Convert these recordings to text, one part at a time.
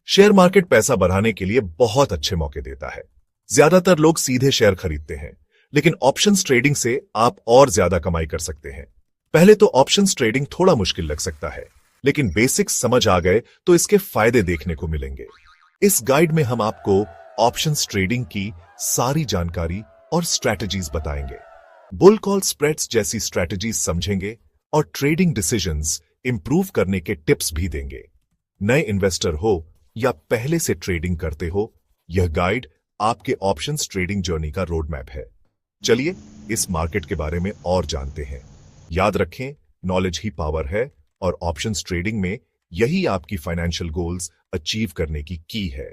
Share market पैसा बढ़ाने के लिए बहुत अच्छे मौके देता है। ज्यादातर लोग सीधे शेयर खरीदते हैं, लेकिन ऑप्शंस ट्रेडिंग से आप और ज्यादा कमाई कर सकते हैं। पहले तो ऑप्शंस ट्रेडिंग थोड़ा मुश्किल लग सकता है, लेकिन बेसिक्स समझ आ गए तो इसके फायदे देखने को मिलेंगे। इस गाइड में हम आपको ऑप्शंस ट्रेडिंग की सारी जानकारी और स्ट्रैटेजीज बताएंगे। बुल कॉल स्प्रेड्स जैसी स्ट्रैटेजीज समझेंगे और ट्रेडिंग डिसीजंस इंप्रूव करने के टिप्स भी देंगे। नए इन्वेस्टर हो या पहले से ट्रेडिंग करते हो, यह गाइड आपके ऑप्शंस ट्रेडिंग जर्नी का रोड मैप है। चलिए इस मार्केट के बारे में और जानते हैं। याद रखें, नॉलेज ही पावर है और ऑप्शंस ट्रेडिंग में यही आपकी फाइनेंशियल गोल्स अचीव करने की की है।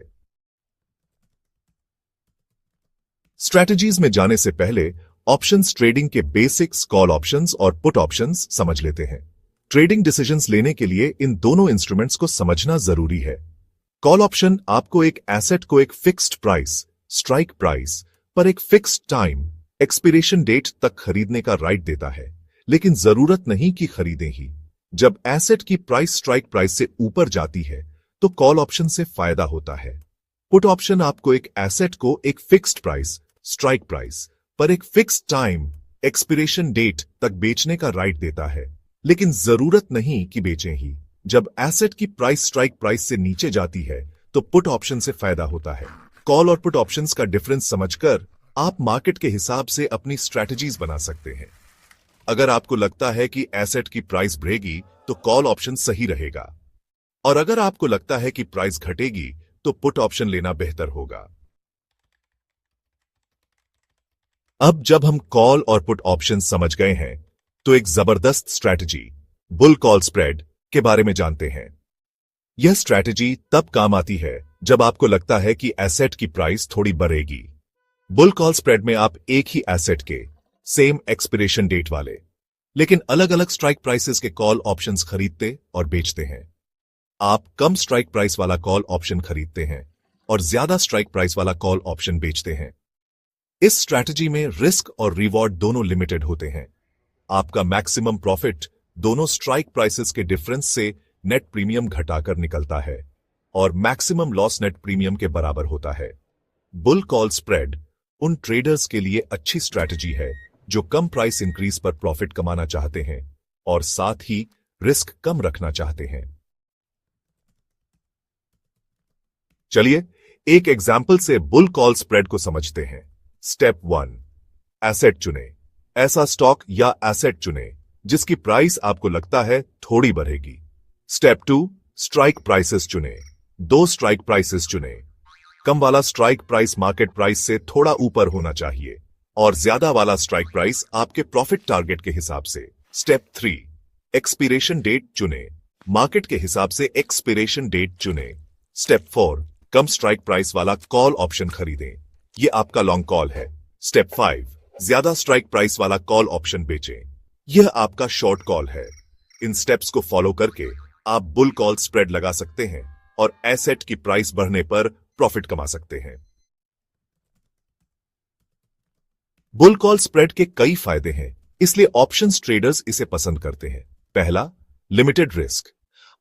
स्ट्रैटेजीज में जाने से पहले ऑप्शंस ट्रेडिंग के बेसिक्स कॉल ऑप्शंस और पुट ऑप्शंस समझ लेते हैं। ट्रेडिंग डिसीजंस लेने के लिए इन दोनों इंस्ट्रूमेंट्स को समझना जरूरी है। कॉल ऑप्शन आपको एक एसेट को एक फिक्स्ड प्राइस, स्ट्राइक प्राइस पर एक फिक्स्ड टाइम, एक्सपिरेशन डेट तक खरीदने का राइट देता है, लेकिन जरूरत नहीं कि खरीदें ही। जब एसेट की प्राइस स्ट्राइक प्राइस से ऊपर जाती है तो कॉल ऑप्शन से फायदा होता है। पुट ऑप्शन आपको एक एसेट को एक फिक्स्ड प्राइस, स्ट्राइक प्राइस पर एक फिक्स्ड टाइम, एक्सपिरेशन डेट तक बेचने का राइट देता है, लेकिन जरूरत नहीं कि बेचें ही। जब एसेट की प्राइस स्ट्राइक प्राइस से नीचे जाती है तो पुट ऑप्शन से फायदा होता है। कॉल और पुट ऑप्शंस का डिफरेंस समझकर आप मार्केट के हिसाब से अपनी स्ट्रैटेजीज बना सकते हैं। अगर आपको लगता है कि एसेट की प्राइस बढ़ेगी तो कॉल ऑप्शन सही रहेगा, और अगर आपको लगता है कि प्राइस घटेगी तो पुट ऑप्शन लेना बेहतर होगा। अब जब हम कॉल और पुट ऑप्शन समझ गए हैं तो एक जबरदस्त स्ट्रैटेजी, बुल कॉल स्प्रेड के बारे में जानते हैं। यह स्ट्रैटेजी तब काम आती है जब आपको लगता है कि एसेट की प्राइस थोड़ी बढ़ेगी। बुल कॉल स्प्रेड में आप एक ही एसेट के सेम एक्सपिरेशन डेट वाले लेकिन अलग अलग स्ट्राइक प्राइसेस के कॉल ऑप्शंस खरीदते और बेचते हैं। आप कम स्ट्राइक प्राइस वाला कॉल ऑप्शन खरीदते हैं और ज्यादा स्ट्राइक प्राइस वाला कॉल ऑप्शन बेचते हैं। इस स्ट्रैटेजी में रिस्क और रिवॉर्ड दोनों लिमिटेड होते हैं। आपका मैक्सिमम प्रॉफिट दोनों स्ट्राइक प्राइसेस के डिफरेंस से नेट प्रीमियम घटाकर निकलता है और मैक्सिमम लॉस नेट प्रीमियम के बराबर होता है। बुल कॉल स्प्रेड उन ट्रेडर्स के लिए अच्छी स्ट्रैटेजी है जो कम प्राइस इंक्रीज पर प्रॉफिट कमाना चाहते हैं और साथ ही रिस्क कम रखना चाहते हैं। चलिए एक एग्जाम्पल से बुल कॉल स्प्रेड को समझते हैं। स्टेप 1, एसेट चुनें। ऐसा स्टॉक या एसेट चुनें जिसकी प्राइस आपको लगता है थोड़ी बढ़ेगी। स्टेप 2, स्ट्राइक प्राइसेस चुनें। 2 स्ट्राइक प्राइसेस चुनें। कम वाला स्ट्राइक प्राइस मार्केट प्राइस से थोड़ा ऊपर होना चाहिए और ज्यादा वाला स्ट्राइक प्राइस आपके प्रॉफिट टारगेट के हिसाब से। स्टेप 3, एक्सपिरेशन डेट चुनें। मार्केट के हिसाब से एक्सपिरेशन डेट चुनें। स्टेप 4, कम स्ट्राइक प्राइस वाला कॉल ऑप्शन खरीदें। यह आपका लॉन्ग कॉल है। स्टेप 5, ज्यादा स्ट्राइक प्राइस वाला कॉल ऑप्शन बेचें। यह आपका शॉर्ट कॉल है। इन स्टेप्स को फॉलो करके आप बुल कॉल स्प्रेड लगा सकते हैं और एसेट की प्राइस बढ़ने पर प्रॉफिट कमा सकते हैं। बुल कॉल स्प्रेड के कई फायदे हैं, इसलिए ऑप्शंस ट्रेडर्स इसे पसंद करते हैं। पहला, लिमिटेड रिस्क।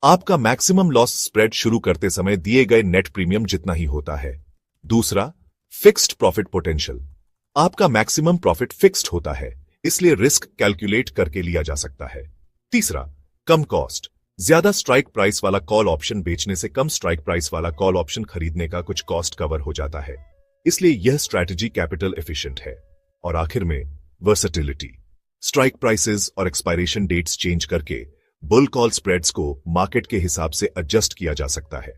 आपका मैक्सिमम लॉस स्प्रेड शुरू करते समय दिए गए नेट प्रीमियम जितना ही होता है। दूसरा, फिक्स्ड प्रॉफिट पोटेंशियल। आपका मैक्सिमम प्रॉफिट फिक्स्ड होता है, इसलिए रिस्क कैलकुलेट करके लिया जा सकता है। तीसरा, कम कॉस्ट। ज्यादा स्ट्राइक प्राइस वाला कॉल ऑप्शन बेचने से कम स्ट्राइक प्राइस वाला कॉल ऑप्शन खरीदने का कुछ कॉस्ट कवर हो जाता है, इसलिए यह स्ट्रैटेजी कैपिटल एफिशिएंट है। और आखिर में, वर्सेटिलिटी। स्ट्राइक प्राइसेस और एक्सपायरेशन डेट्स चेंज करके बुल कॉल स्प्रेड्स को मार्केट के हिसाब से एडजस्ट किया जा सकता है।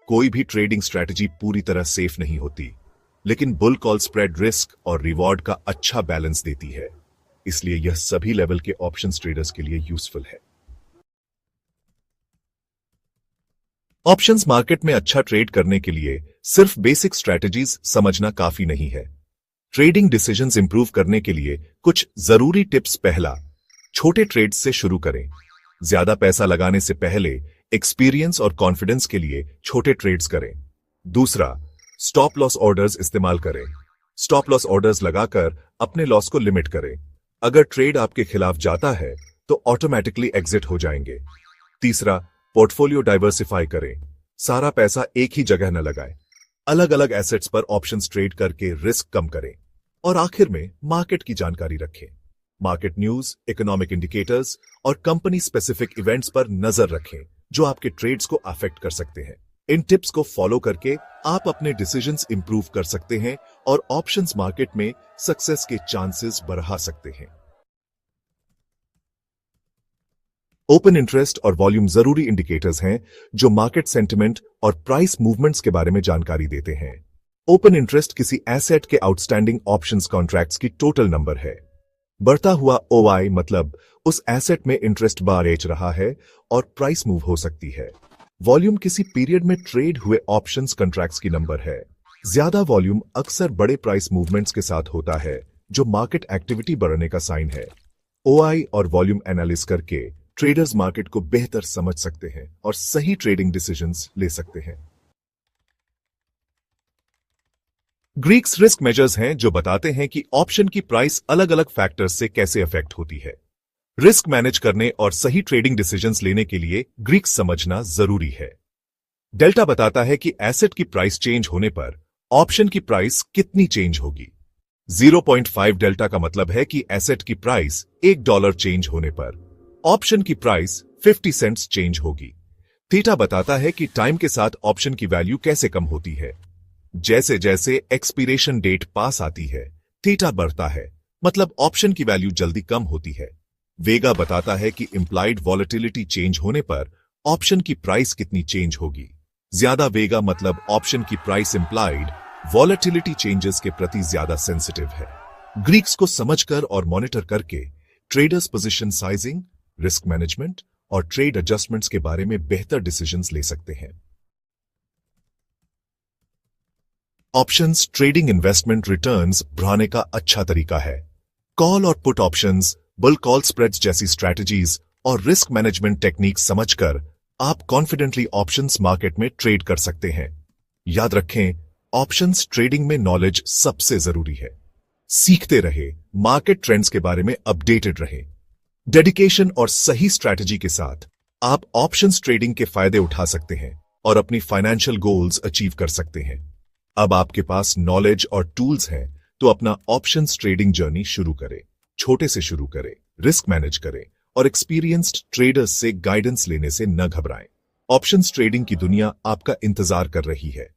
कोई भी ट्रेडिंग स्ट्रैटेजी पूरी तरह सेफ नहीं होती, लेकिन बुल कॉल स्प्रेड रिस्क और रिवॉर्ड का अच्छा बैलेंस देती है, इसलिए यह सभी लेवल के ऑप्शंस ट्रेडर्स के लिए यूजफुल है। ऑप्शंस मार्केट में अच्छा ट्रेड करने के लिए सिर्फ बेसिक स्ट्रैटेजीज समझना काफी नहीं है। ट्रेडिंग डिसीजंस इंप्रूव करने के लिए कुछ जरूरी टिप्स। पहला, छोटे ट्रेड्स से शुरू करें। ज्यादा पैसा लगाने से पहले एक्सपीरियंस और कॉन्फिडेंस के लिए छोटे ट्रेड्स करें। दूसरा, स्टॉप लॉस ऑर्डर्स इस्तेमाल करें। स्टॉप लॉस ऑर्डर्स लगाकर अपने लॉस को लिमिट करें। अगर ट्रेड आपके खिलाफ जाता है तो ऑटोमेटिकली एग्जिट हो जाएंगे। तीसरा, पोर्टफोलियो डाइवर्सिफाई करें। सारा पैसा एक ही जगह न लगाएं। अलग अलग एसेट्स पर ऑप्शंस ट्रेड करके रिस्क कम करें। और आखिर में मार्केट की जानकारी रखें। मार्केट न्यूज, इकोनॉमिक इंडिकेटर्स और कंपनी स्पेसिफिक इवेंट्स पर नजर रखें जो आपके ट्रेड्स को अफेक्ट कर सकते हैं। इन टिप्स को फॉलो करके आप अपने डिसीजंस इंप्रूव कर सकते हैं और ऑप्शंस मार्केट में सक्सेस के चांसेस बढ़ा सकते हैं। ओपन इंटरेस्ट और वॉल्यूम जरूरी इंडिकेटर्स हैं जो मार्केट सेंटिमेंट और प्राइस मूवमेंट्स के बारे में जानकारी देते हैं। ओपन इंटरेस्ट किसी एसेट के आउटस्टैंडिंग ऑप्शंस कॉन्ट्रैक्ट्स की टोटल नंबर है। बढ़ता हुआ OI मतलब उस एसेट में इंटरेस्ट बढ़ रहा है और प्राइस मूव हो सकती है। वॉल्यूम किसी पीरियड में ट्रेड हुए ऑप्शंस कॉन्ट्रैक्ट्स की नंबर है। ज्यादा वॉल्यूम अक्सर बड़े प्राइस मूवमेंट्स के साथ होता है जो मार्केट एक्टिविटी बढ़ने का साइन है। OI और वॉल्यूम एनालिसिस करके ट्रेडर्स मार्केट को बेहतर समझ सकते हैं और सही ट्रेडिंग डिसीजंस ले सकते हैं। ग्रीक्स रिस्क मेजर्स हैं जो बताते हैं कि ऑप्शन की प्राइस अलग अलग फैक्टर्स से कैसे अफेक्ट होती है। रिस्क मैनेज करने और सही ट्रेडिंग डिसीजंस लेने के लिए ग्रीक्स समझना जरूरी है। डेल्टा बताता है कि एसेट की प्राइस चेंज होने पर ऑप्शन की प्राइस कितनी चेंज होगी। 0.5 डेल्टा का मतलब है कि एसेट की प्राइस $1 चेंज होने पर ऑप्शन की प्राइस 50 सेंट्स चेंज होगी। थीटा बताता है कि टाइम के साथ ऑप्शन की वैल्यू कैसे कम होती है। जैसे जैसे एक्सपीरेशन डेट पास आती है थीटा बढ़ता है, मतलब ऑप्शन की वैल्यू जल्दी कम होती है। वेगा बताता है कि इंप्लाइड वॉलेटिलिटी चेंज होने पर ऑप्शन की प्राइस कितनी चेंज होगी। ज्यादा वेगा मतलब ऑप्शन की प्राइस इंप्लाइड वॉलेटिलिटी चेंजेस के प्रति ज्यादा सेंसिटिव है। ग्रीक्स को समझकर और मॉनिटर करके traders position sizing, risk management और ट्रेड एडजस्टमेंट्स के बारे में बेहतर डिसीजंस ले सकते हैं। ऑप्शंस ट्रेडिंग इन्वेस्टमेंट रिटर्न्स बढ़ाने का अच्छा तरीका है। कॉल और put options, bull call spreads जैसी स्ट्रैटेजीज और रिस्क मैनेजमेंट टेक्निक समझकर आप कॉन्फिडेंटली ऑप्शंस मार्केट में ट्रेड कर सकते हैं। याद रखें, ऑप्शंस ट्रेडिंग में नॉलेज सबसे जरूरी है। सीखते रहे, मार्केट ट्रेंड्स के बारे में अपडेटेड रहे। डेडिकेशन और सही स्ट्रैटेजी के साथ आप ऑप्शंस ट्रेडिंग के फायदे उठा सकते हैं और अपनी फाइनेंशियल गोल्स अचीव कर सकते हैं। अब आपके पास नॉलेज और टूल्स हैं तो अपना ऑप्शंस ट्रेडिंग जर्नी शुरू करें। छोटे से शुरू करें, रिस्क मैनेज करें और एक्सपीरियंस्ड ट्रेडर्स से गाइडेंस लेने से न घबराएं। ऑप्शंस ट्रेडिंग की दुनिया आपका इंतजार कर रही है।